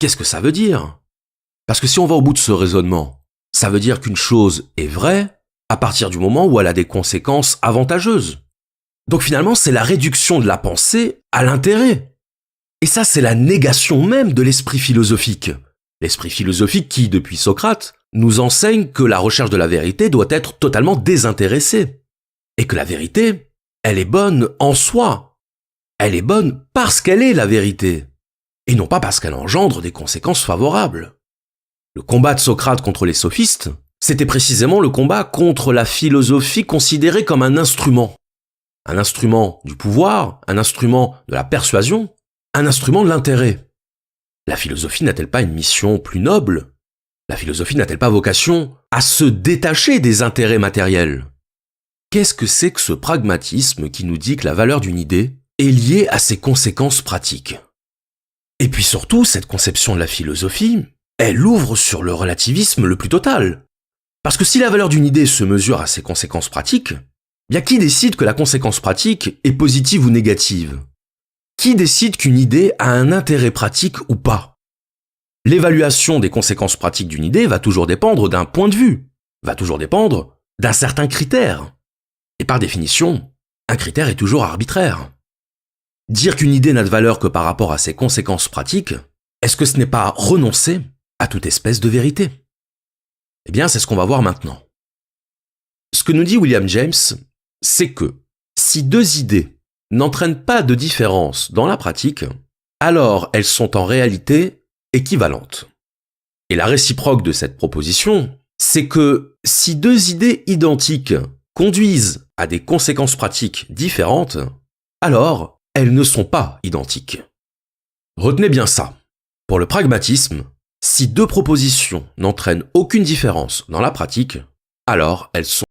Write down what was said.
Qu'est-ce que ça veut dire? Parce que si on va au bout de ce raisonnement, ça veut dire qu'une chose est vraie à partir du moment où elle a des conséquences avantageuses. Donc finalement, c'est la réduction de la pensée à l'intérêt. Et ça, c'est la négation même de l'esprit philosophique. L'esprit philosophique qui, depuis Socrate, nous enseigne que la recherche de la vérité doit être totalement désintéressée. Et que la vérité, elle est bonne en soi. Elle est bonne parce qu'elle est la vérité. Et non pas parce qu'elle engendre des conséquences favorables. Le combat de Socrate contre les sophistes, c'était précisément le combat contre la philosophie considérée comme un instrument. Un instrument du pouvoir, un instrument de la persuasion, un instrument de l'intérêt. La philosophie n'a-t-elle pas une mission plus noble? La philosophie n'a-t-elle pas vocation à se détacher des intérêts matériels? Qu'est-ce que c'est que ce pragmatisme qui nous dit que la valeur d'une idée est liée à ses conséquences pratiques? Et puis surtout, cette conception de la philosophie, elle ouvre sur le relativisme le plus total. Parce que si la valeur d'une idée se mesure à ses conséquences pratiques, bien qui décide que la conséquence pratique est positive ou négative? Qui décide qu'une idée a un intérêt pratique ou pas? L'évaluation des conséquences pratiques d'une idée va toujours dépendre d'un point de vue, va toujours dépendre d'un certain critère. Et par définition, un critère est toujours arbitraire. Dire qu'une idée n'a de valeur que par rapport à ses conséquences pratiques, est-ce que ce n'est pas renoncer à toute espèce de vérité? Eh bien, c'est ce qu'on va voir maintenant. Ce que nous dit William James, c'est que si deux idées n'entraînent pas de différence dans la pratique, alors elles sont en réalité équivalentes. Et la réciproque de cette proposition, c'est que si deux idées identiques conduisent à des conséquences pratiques différentes, alors elles ne sont pas identiques. Retenez bien ça. Pour le pragmatisme, si deux propositions n'entraînent aucune différence dans la pratique, alors elles sont